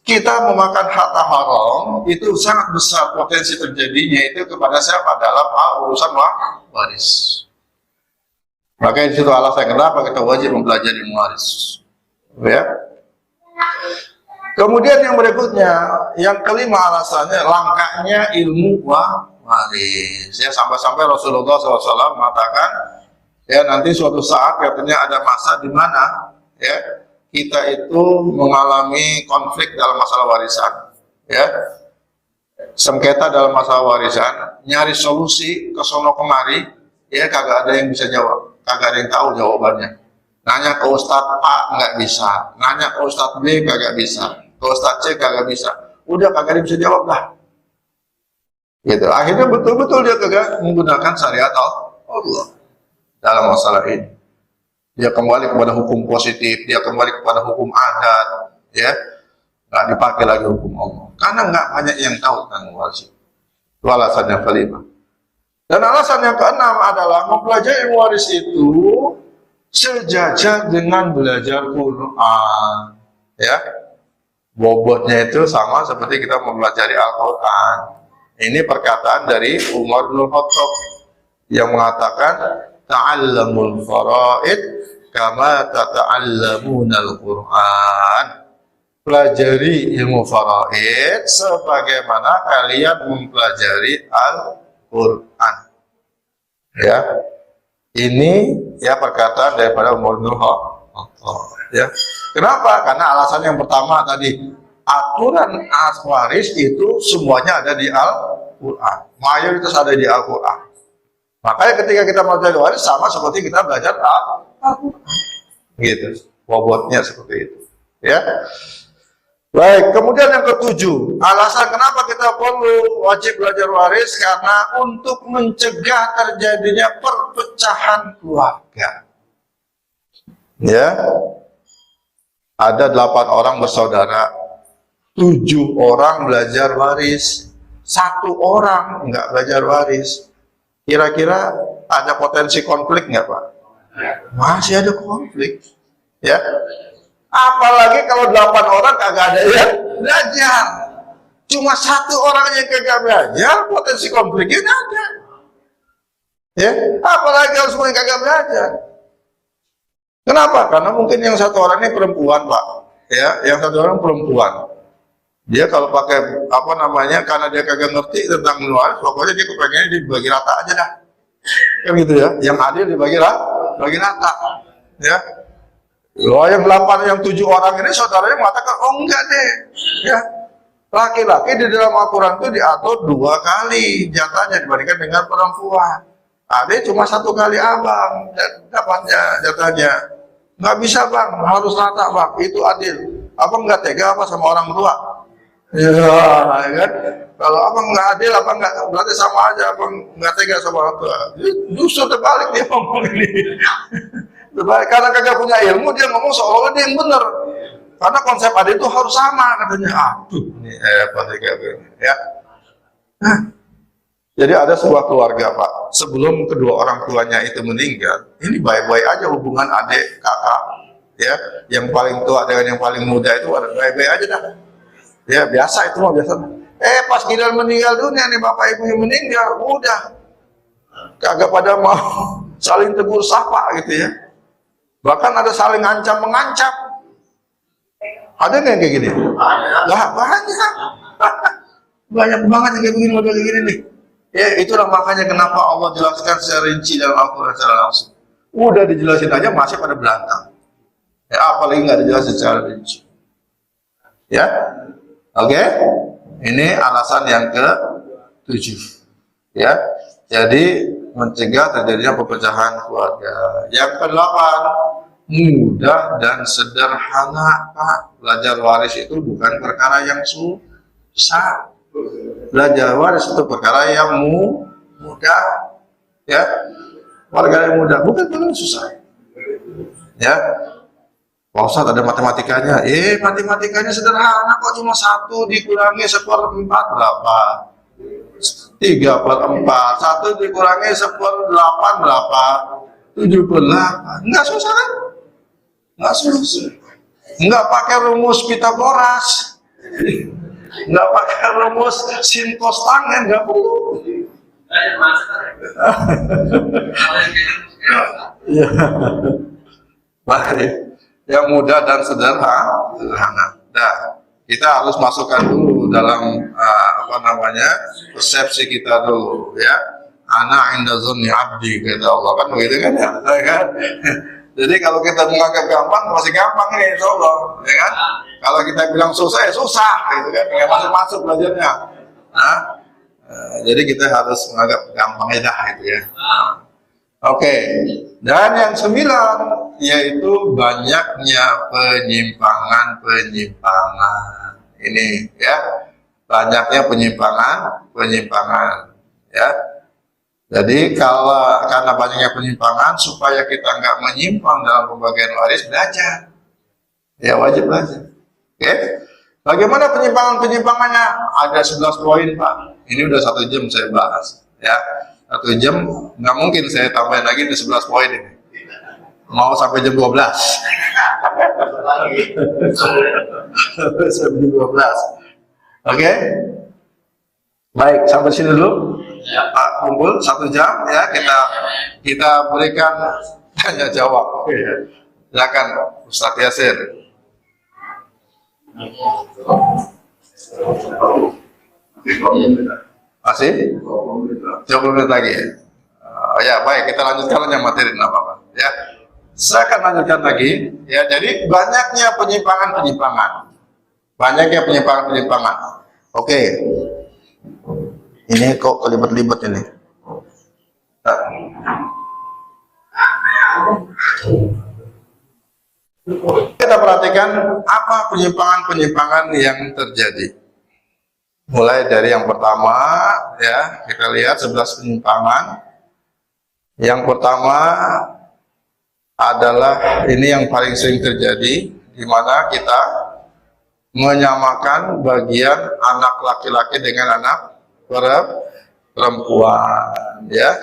kita memakan harta haram itu sangat besar potensi terjadinya itu kepada siapa dalam urusan waris. Maka itu alasan kenapa kita wajib mempelajari waris. Ya. Kemudian yang berikutnya, yang kelima alasannya langkahnya ilmu waris. Ya, sampai-sampai Rasulullah SAW mengatakan, ya nanti suatu saat katanya ada masa di mana ya kita itu mengalami konflik dalam masalah warisan, ya sengketa dalam masalah warisan, nyari solusi ke sono kemari, ya kagak ada yang bisa jawab, kagak ada yang tahu jawabannya. Nanya ke Ustadz A nggak bisa, nanya ke Ustadz B kagak bisa, ke Ustadz C kagak bisa, udah kagak ada yang bisa jawab dah. Gitu. Akhirnya betul-betul dia kagak menggunakan syariat Allah dalam masalah ini. Dia kembali kepada hukum positif, dia kembali kepada hukum adat, ya nggak dipakai lagi hukum Allah. Karena nggak banyak yang tahu tentang waris. Itu alasan yang kelima. Dan alasan yang keenam adalah mempelajari waris itu sejajar dengan belajar Quran. Ya, bobotnya itu sama seperti kita mempelajari Al-Quran. Ini perkataan dari Umar bin Khattab yang mengatakan ta'allamul faraid kama tata'allamunal Qur'an. Pelajari ilmu faraid sebagaimana kalian mempelajari Al-Qur'an. Ya. Ini ya perkataan daripada Umar bin Khattab. Ya. Kenapa? Karena alasan yang pertama tadi, aturan waris itu semuanya ada di Al-Qur'an. Mayoritas ada di Al-Qur'an. Makanya ketika kita belajar waris sama seperti kita belajar Al-Qur'an. Gitu. Bobotnya seperti itu. Ya. Baik, kemudian yang ketujuh, alasan kenapa kita perlu wajib belajar waris karena untuk mencegah terjadinya perpecahan keluarga. Ya. Ada 8 orang bersaudara, 7 orang belajar waris, 1 orang nggak belajar waris. Kira-kira ada potensi konflik nggak Pak? Masih ada konflik, ya. Apalagi kalau 8 orang kagak ada yang belajar, cuma 1 orang yang kagak belajar, potensi konfliknya ada. Ya, apalagi kalau semua yang kagak belajar. Kenapa? Karena mungkin yang 1 orang ini perempuan Pak, ya, yang 1 orang perempuan. Dia kalau pakai apa namanya, karena dia kagak ngerti tentang luar, pokoknya dia kepengennya dibagi rata aja dah, kan gitu ya. Yang adil dibagi rata, ya. Loh, yang 8, yang 7 orang ini saudaranya mengatakan, oh enggak deh, ya. Laki-laki di dalam Al-Quran itu diatur 2 kali jatahnya dibandingkan dengan perempuan. Adek cuma 1 kali abang dapatnya jatahnya. Nggak bisa bang, harus rata bang, itu adil. Abang nggak tega apa sama orang tua? Ya kan? Kalau abang nggak adil, abang nggak, berarti sama aja abang nggak tega sama orang tua. Justru terbalik dia ngomong ini. Terbalik, karena kagak punya ilmu dia ngomong seolah-olah dia yang benar. Karena konsep adil itu harus sama katanya. Aduh, ini kayak gini, ya. Nah, jadi ada sebuah keluarga Pak, sebelum kedua orang tuanya itu meninggal, ini baik-baik aja hubungan adik kakak, ya. Yang paling tua dengan yang paling muda itu ada baik-baik aja dah. Ya biasa itu mah biasa. Pas Gidal meninggal dunia nih, bapak ibunya meninggal, udah kagak pada mau saling tegur sapa gitu ya. Bahkan ada saling ancam mengancam. Ada nggak kayak gini? Lah banyak, banyak banget yang kayak begini, model kayak gini nih. Ya itulah makanya kenapa Allah jelaskan secara rinci dalam Al-Quran secara langsung. Udah dijelasin aja masih pada belantang. Ya apalagi nggak dijelasin secara rinci. Ya. Oke, ini alasan yang ke-7, ya. Jadi mencegah terjadinya perpecahan keluarga. Yang ke-8, mudah dan sederhana Pak. Belajar waris itu bukan perkara yang susah. Belajar waris itu perkara yang mudah, ya. Perkara yang mudah, bukan perkara yang susah. Ya, Pak Ustadz ada matematikanya. Matematikanya sederhana kok, cuma 1 dikurangi 1/4 berapa? 3/4. 1 dikurangi 1/8 berapa? 78. Enggak susah kan? Enggak susah. Enggak pakai rumus Pitagoras. Enggak pakai rumus sin cos tan, enggak perlu. Ya. Baik. Yang mudah dan sederhana. Nah, kita harus masukkan dulu dalam persepsi kita dulu, ya. Ana inda zonni abdi, kata Allah, kan begitu kan ya, kan? Jadi kalau kita menganggap gampang, masih gampang nih, insya Allah, ya kan? Kalau kita bilang susah, ya susah, gitu kan? Nggak masuk belajarnya. Nah, jadi kita harus menganggap gampang aja, gitu ya. Oke, dan yang 9 yaitu banyaknya penyimpangan. Ini ya, banyaknya penyimpangan, ya. Jadi karena banyaknya penyimpangan, supaya kita nggak menyimpang dalam pembagian waris, belajar. Ya wajib belajar. Oke, bagaimana penyimpangannya? Ada 11 poin, Pak. Ini udah 1 jam saya bahas, ya. 1 jam, nggak mungkin saya tambahin lagi di 11 poin ini. Mau sampai jam 12. Sampai 12. Oke? Baik, sampai sini dulu. Pak kumpul 1 jam, ya, kita berikan tanya jawab. Silakan Ustaz Yasir. Masih? 20 menit lagi. Ya, baik, kita lanjutkan aja materi, enggak apa-apa. Ya, saya akan lanjutkan lagi. Ya, jadi banyaknya penyimpangan. Oke. Ini kok kelibet-libet ini. Kita perhatikan apa penyimpangan yang terjadi. Mulai dari yang pertama, ya, kita lihat 11 penyimpangan. Yang pertama adalah ini yang paling sering terjadi, di mana kita menyamakan bagian anak laki-laki dengan anak perempuan, ya.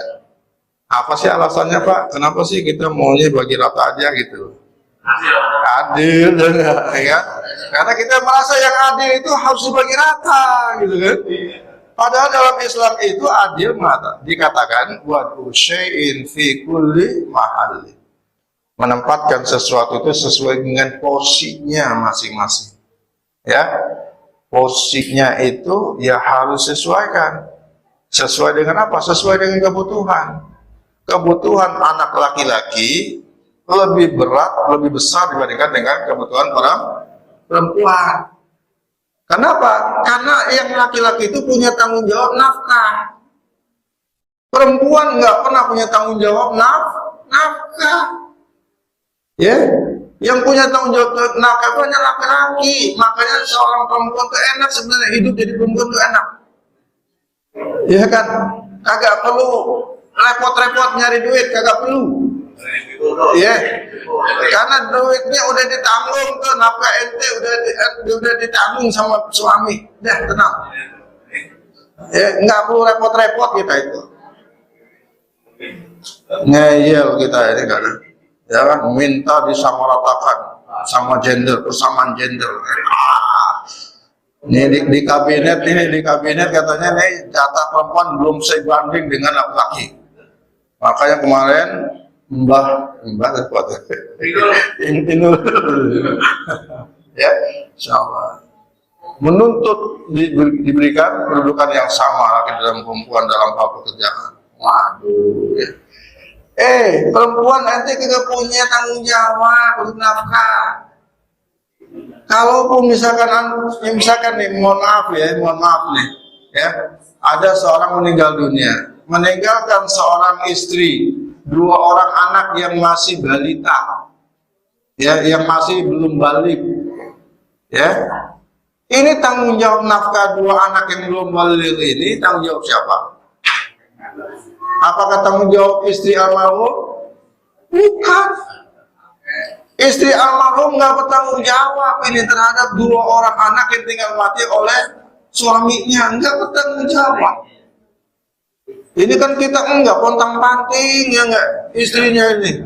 Apa sih alasannya, Pak? Kenapa sih kita maunya bagi rata aja gitu? Adil, ya. Karena kita merasa yang adil itu harus dibagi rata, gitu kan? Padahal dalam Islam itu adil dikatakan wadu syai'in fi kulli mahalli. Menempatkan sesuatu itu sesuai dengan porsinya masing-masing. Ya, porsinya itu ya harus sesuaikan. Sesuai dengan apa? Sesuai dengan kebutuhan. Kebutuhan anak laki-laki lebih berat, lebih besar dibandingkan dengan kebutuhan perempuan. Kenapa? Karena yang laki-laki itu punya tanggung jawab nafkah. Perempuan nggak pernah punya tanggung jawab nafkah. Ya, yang punya tanggung jawab nafkah itu hanya laki-laki. Makanya seorang perempuan itu enak sebenarnya, hidup jadi perempuan itu enak. Ya kan? Kagak perlu repot-repot nyari duit, kagak perlu. Ya, karena duitnya udah ditanggung tuh, nafkah ente udah ditanggung sama suami, dah tenang. Ya, nggak perlu repot-repot kita itu. Ngeyel kita ini kan, ya kan, minta disamaratakan sama gender, persamaan gender. Ini di kabinet katanya nih jatah perempuan belum sebanding dengan laki-laki. Makanya kemarin Mbah ya, insyaallah menuntut diberikan kedudukan yang sama laki dan perempuan dalam hal pekerjaan. Waduh, ya. Perempuan nanti kita punya tanggung jawab untuk nafkah. Kalaupun misalkan nih, mohon maaf nih, ya, ada seorang meninggal dunia, meninggalkan seorang istri, 2 orang anak yang masih balita, ya, yang masih belum balik, ya. Ini tanggung jawab nafkah 2 anak yang belum balik ini tanggung jawab siapa? Apakah tanggung jawab istri almarhum? Bukan. Istri almarhum nggak bertanggung jawab ini terhadap dua orang anak yang tinggal mati oleh suaminya, nggak bertanggung jawab. Ini kan kita enggak pontang panting ya enggak istrinya ini,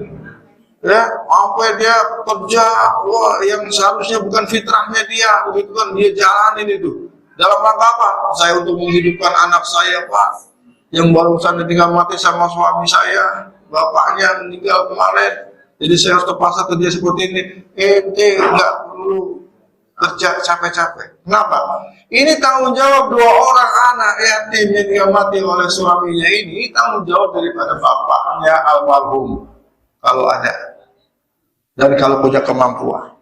ya sampai dia kerja, wah yang seharusnya bukan fitrahnya dia, begitu kan dia jalanin itu. Dalam rangka apa? Saya untuk menghidupkan anak saya Pak, yang baru saja tinggal mati sama suami saya, bapaknya meninggal kemarin. Jadi saya harus terpaksa kerja seperti ini. Ente nggak perlu kerja capek-capek. Kenapa? Ini tanggung jawab dua orang anak yatim yang mati oleh suaminya ini, tanggung jawab daripada bapaknya almarhum kalau ada, dan kalau punya kemampuan.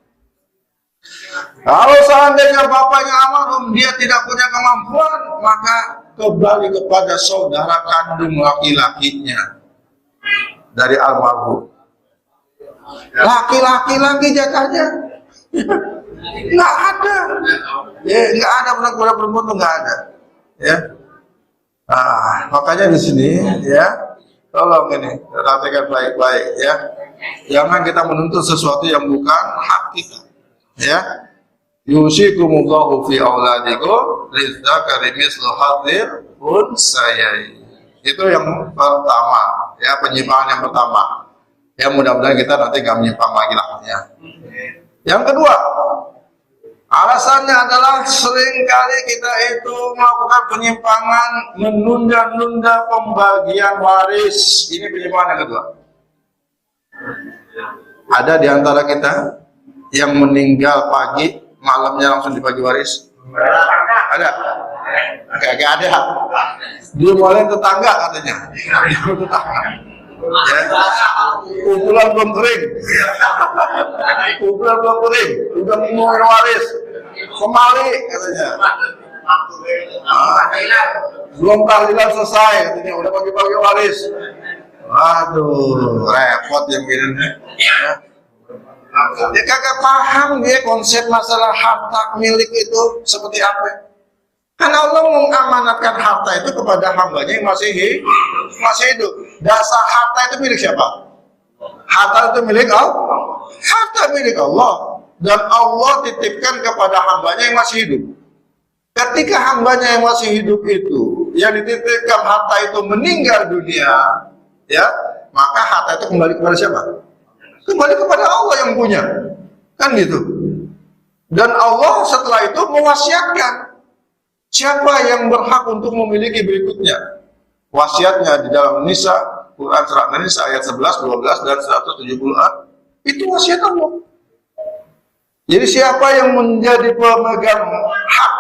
Kalau seandainya bapaknya almarhum dia tidak punya kemampuan, maka kembali kepada saudara kandung laki-lakinya dari almarhum. Laki-laki lagi jatahnya nggak ada, ya nggak ada, budak-budak perempuan tuh nggak ada, ya. Makanya di sini ya, tolong ini perhatikan baik-baik ya, jangan kita menuntut sesuatu yang bukan hak kita, ya. Yusikumullahu fi auladikum lidzakari mislu hadzil unsayai. Itu yang pertama, ya, penyimpangan yang pertama. Ya mudah-mudahan kita nanti nggak menyimpang lagi lah ya. Yang kedua, alasannya adalah seringkali kita itu melakukan penyimpangan, menunda-nunda pembagian waris. Ini penyimpangan yang kedua. Ada di antara kita yang meninggal pagi, malamnya langsung dibagi waris? Ada? Agak ada. Dia mulai tetangga katanya. Ya. Kumpulan belum kering, kumpulan belum kering, udah mau waris, kembali katanya. Belum tahlilan selesai katanya, udah bagi-bagi waris. Waduh, repot yang gini. Dia kagak paham dia konsep masalah harta milik itu seperti apa. Karena Allah mengamanatkan harta itu kepada hambanya yang masih hidup. Dasar harta itu milik siapa? Harta itu milik Allah. Harta milik Allah. Dan Allah titipkan kepada hambanya yang masih hidup. Ketika hambanya yang masih hidup itu, yang dititipkan harta itu meninggal dunia, ya, maka harta itu kembali kepada siapa? Kembali kepada Allah yang punya. Kan gitu. Dan Allah setelah itu mewasiatkan siapa yang berhak untuk memiliki berikutnya. Wasiatnya di dalam Nisa, Quran surat Nisa ayat 11, 12 dan 170a. Itu wasiat Allah. Jadi siapa yang menjadi pemegang hak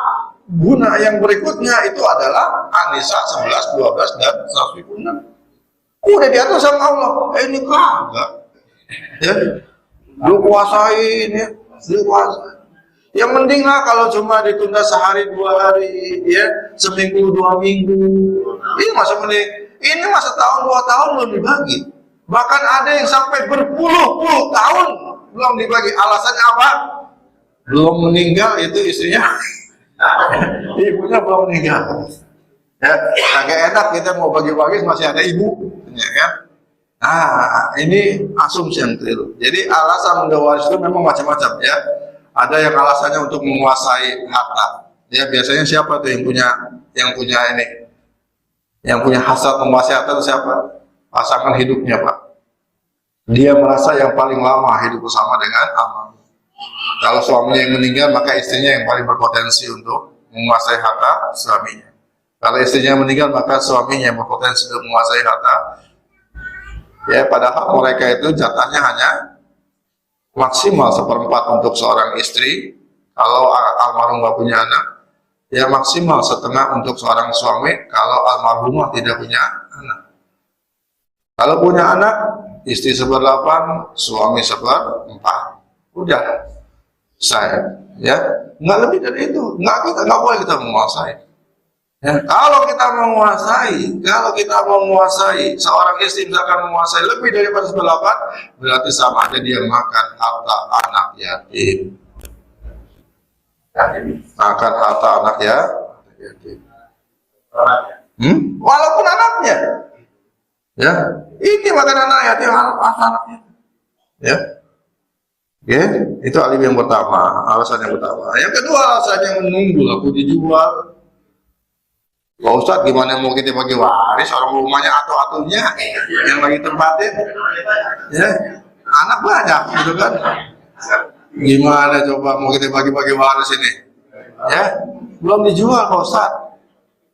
guna yang berikutnya itu adalah An-Nisa 11, 12 dan 176. Udah diatur sama Allah. Ini kagak. Ya. Lu kuasain ya, lu kuasain. Yang penting lah kalau cuma ditunda sehari 2 hari, ya, seminggu 2 minggu, ini masa mending, ini masa tahun 2 tahun belum dibagi. Bahkan ada yang sampai berpuluh-puluh tahun belum dibagi. Alasannya apa? Belum meninggal itu istrinya, ibunya belum meninggal. Ya, agak enak kita mau bagi-bagi masih ada ibu, ya kan? Ini asumsi yang keliru. Jadi alasan menunda waris itu memang macam-macam ya. Ada yang alasannya untuk menguasai harta. Ya biasanya siapa tuh yang punya ini? Yang punya hasrat menguasai harta itu siapa? Pasangan hidupnya, Pak. Dia merasa yang paling lama hidup bersama dengan almarhum. Kalau suaminya yang meninggal, maka istrinya yang paling berpotensi untuk menguasai harta suaminya. Kalau istrinya meninggal, maka suaminya yang berpotensi untuk menguasai harta. Ya, padahal mereka itu jatahnya hanya maksimal 1/4 untuk seorang istri. Kalau almarhum nggak punya anak, ya maksimal 1/2 untuk seorang suami kalau almarhumah tidak punya anak. Kalau punya anak, istri 1/8, suami 1/4. Udah, saya, ya nggak lebih dari itu. Nggak boleh kita menguasai. Ya, kalau kita menguasai seorang istri misalkan menguasai lebih daripada 1/8, berarti sama aja dia makan harta anak yatim. Makan harta anak yatim. Walaupun anaknya, ya ini makan anak yatim, anaknya, ya. Ya, itu alibi yang pertama, alasan yang pertama. Yang kedua alasannya menunggu laku dijual. Pak Ustadz gimana mau kita bagi waris orang rumahnya atau-atunya yang lagi tempatin, ya anak banyak gitu kan. Gimana coba mau kita bagi-bagi waris ini, ya belum dijual Pak Ustadz.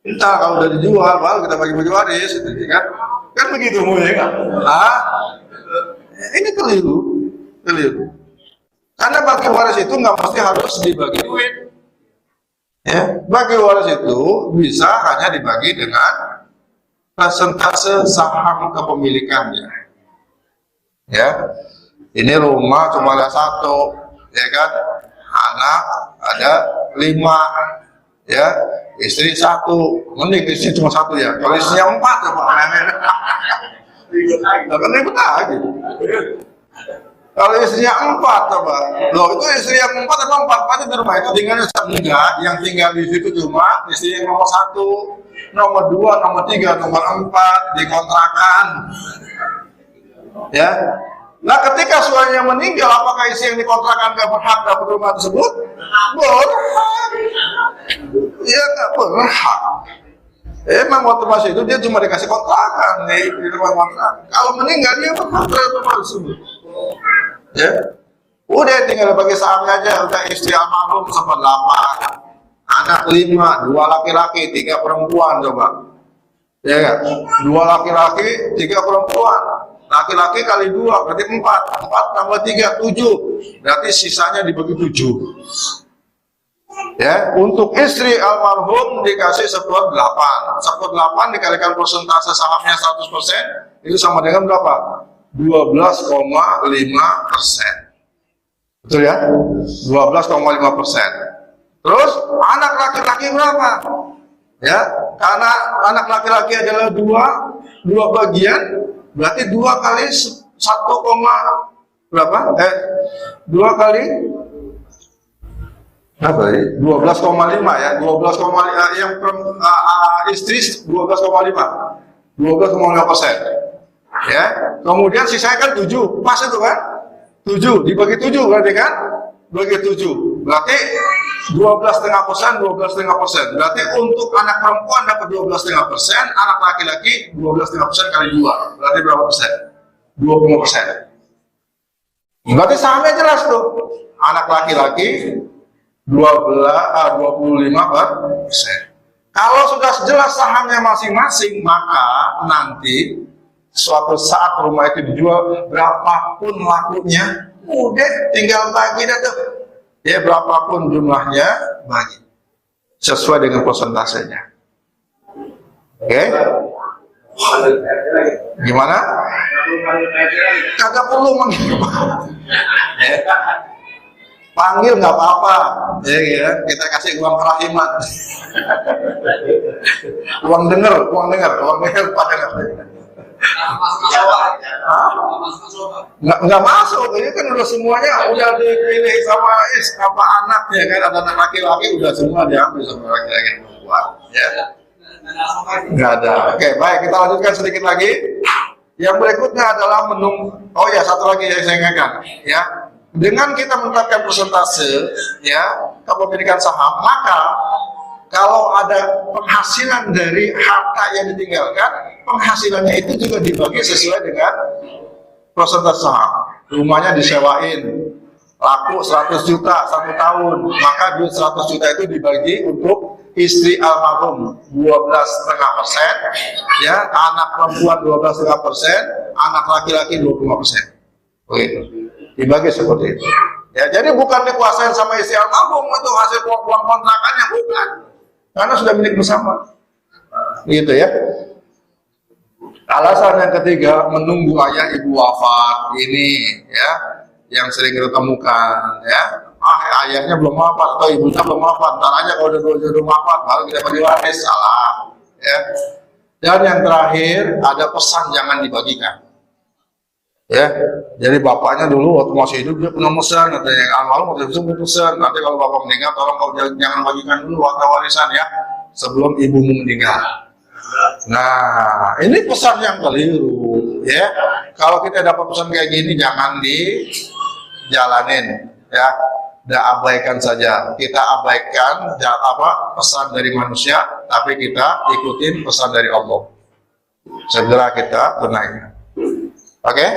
Entar kalau udah dijual baru kita bagi-bagi waris, gitu, kan? Kan begitu mulai kan? Ini keliru. Karena bagi waris itu nggak mesti harus dibagi duit. Ya, bagi waris itu bisa hanya dibagi dengan persentase saham kepemilikannya. Ya, ini rumah cuma ada satu, ya kan? Anak ada 5, ya, istri 1, mending istri cuma 1 ya. Kalau istrinya 4 ya Pak, kan ribet lagi. Kalau istrinya 4 coba, loh itu istri yang 4 atau 4 di rumah itu tinggalnya enggak, yang tinggal di situ cuma istri yang nomor 1, nomor 2, nomor 3, nomor 4 dikontrakan. Ya, nah ketika suaminya meninggal, apakah istri yang dikontrakan gak berhak dapat rumah tersebut? Berhak, ya gak berhak. Emang waktu masih itu dia cuma dikasih kontrakan nih di rumah kontrak. Kalau meninggal dia berhak dapat rumah tersebut. Ya, udah tinggal bagi sahamnya aja. Udah istri almarhum 8, anak 5, 2 laki-laki, 3 perempuan coba. Ya kan? 2 laki-laki, 3 perempuan. Laki-laki kali 2 berarti 4 tambah 3, 7. Berarti sisanya dibagi 7. Ya, untuk istri almarhum dikasih 1/8. 1/8 dikalikan persentase sahamnya 100%, itu sama dengan berapa? 12,5%. Betul ya? 12,5%. Terus anak laki-laki berapa? Ya, karena anak laki-laki adalah 2 bagian, berarti 2 kali 1, berapa? 2 kali apa ya? 12,5 ya. 12,5 yang istri 12,5. 12,5%. Ya, kemudian sisanya kan 7, pas itu kan? 7 dibagi 7 berarti kan? Bagi 7 berarti 12,5%, 12,5%. Berarti untuk anak perempuan dapat 12,5%, anak laki-laki 12,5% kali 2. Berarti berapa persen? 20%. Berarti sahamnya jelas tuh. Anak laki-laki 25%. Kalau sudah jelas sahamnya masing-masing, maka nanti suatu saat rumah itu dijual, berapapun lakunya, udah tinggal bagi dah tuh. Ya berapapun jumlahnya bagi sesuai dengan persentasenya. Oke? Gimana? Kagak perlu manggil. Panggil nggak apa-apa, ya, kita kasih uang kerahiman, uang denger pada nggak masuk, ini kan udah semuanya udah dipilih sama apa anaknya kan, ada anak laki-laki udah semua diambil sama laki-laki perempuan, ya nggak ada. Oke, baik, kita lanjutkan sedikit lagi. Yang berikutnya adalah oh ya, satu lagi yang saya ingatkan, ya. Dengan kita menetapkan persentase ya kepemilikan saham, maka kalau ada penghasilan dari harta yang ditinggalkan, penghasilannya itu juga dibagi sesuai dengan persentase saham. Rumahnya disewain, laku 100 juta 1 tahun, maka duit 100 juta itu dibagi untuk istri almarhum 12,5%, ya, anak perempuan 12,5%, anak laki-laki 25%. Begitu. Dibagi seperti itu. Ya, jadi bukan dikuasain sama istri almarhum itu hasil uang kontrakannya, bukan. Karena sudah milik bersama. Gitu ya. Alasan yang ketiga, menunggu ayah ibu wafat ini ya, yang sering kita temukan ya. Ayahnya belum wafat atau ibunya belum wafat, ntar aja kalau udah wafat baru kita bagi waris, salah ya. Dan yang terakhir ada pesan jangan dibagikan. Ya, jadi bapaknya dulu waktu masih hidup dia pernah pesan, katanya yang almarhum waktu itu pesan, nanti kalau bapak meninggal tolong kau jangan bagikan dulu harta warisan ya, sebelum ibumu meninggal. Nah, ini pesan yang keliru ya. Kalau kita dapat pesan kayak gini jangan jalanin, ya. Dan abaikan saja. Kita abaikan pesan dari manusia, tapi kita ikutin pesan dari Allah. Segera kita tunaikan. Oke?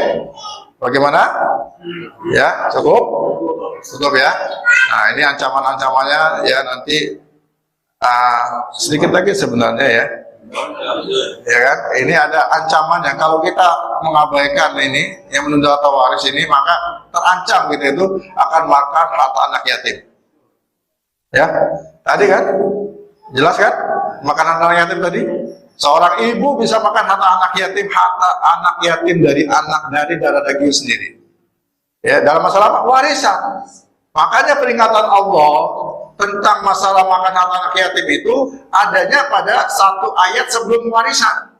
Bagaimana? Ya, cukup? Cukup ya. Nah, ini ancaman-ancamannya ya nanti sedikit lagi sebenarnya ya. Ya kan? Ini ada ancamannya. Kalau kita mengabaikan ini, yang menunda atau waris ini, maka terancam gitu itu akan makan harta anak yatim. Ya, tadi kan jelas kan? Makan harta anak yatim tadi. Seorang ibu bisa makan harta anak yatim dari darah daging sendiri. Ya, dalam masalah warisan. Makanya peringatan Allah tentang masalah makan harta anak yatim itu adanya pada satu ayat sebelum warisan.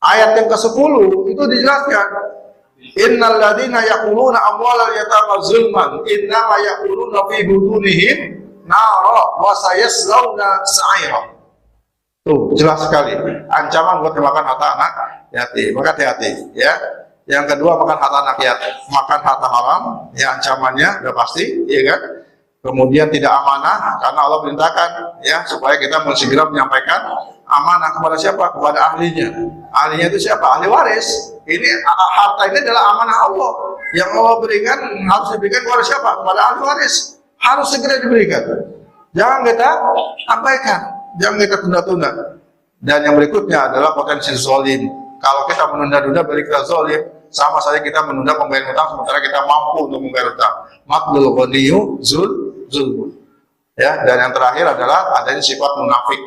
Ayat yang ke-10 itu dijelaskan. Innal ladzina yaquluna amwalal yatama zulman innama yaquluna fi butunihim nara wa sayaslawna sa'ira. Tuh, jelas sekali. Ancaman buat makan harta anak yatim. Maka hati-hati ya. Yang kedua, makan harta anak yatim, makan harta haram, ya ancamannya udah pasti, ya kan? Kemudian tidak amanah, karena Allah perintahkan, ya supaya kita segera menyampaikan amanah kepada siapa? Kepada ahlinya. Ahlinya itu siapa? Ahli waris. Ini harta ini adalah amanah Allah. Yang Allah berikan harus diberikan kepada siapa? Kepada ahli waris. Harus segera diberikan. Jangan kita abaikan, jangan kita tunda-tunda. Dan yang berikutnya adalah potensi zalim. Kalau kita menunda-nunda balik kita zalim, sama saja kita menunda pembayaran utang sementara kita mampu untuk membayar utang. Matlul ghaniyyu zulm. Ya, dan yang terakhir adalah adanya sifat munafik.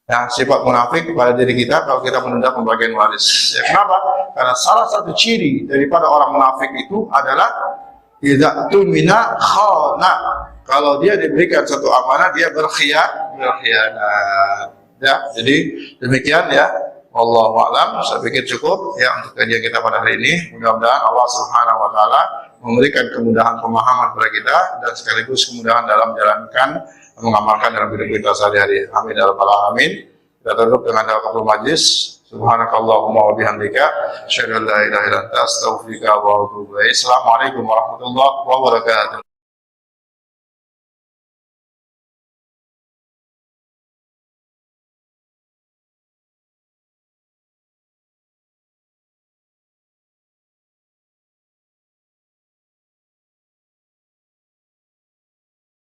Ya, sifat munafik pada diri kita kalau kita menunda pembagian waris. Ya, kenapa? Karena salah satu ciri daripada orang munafik itu adalah idza tumina khana. Kalau dia diberikan satu amanah dia berkhianat. Ya, jadi demikian ya. Wallahu a'lam. Saya pikir cukup ya untuk kajian kita pada hari ini. Mudah-mudahan Allah Subhanahu wa taala memberikan kemudahan pemahaman kepada kita dan sekaligus kemudahan dalam menjalankan mengamalkan dalam hidup kita sehari-hari. Amin ya rabbal alamin. Kita tutup dengan doa kafaratul majlis. Subhanakallahumma wa bihamdika asyhadu an la ilaha illa anta astaghfiruka wa atubu ilaik. Assalamualaikum warahmatullahi wabarakatuh.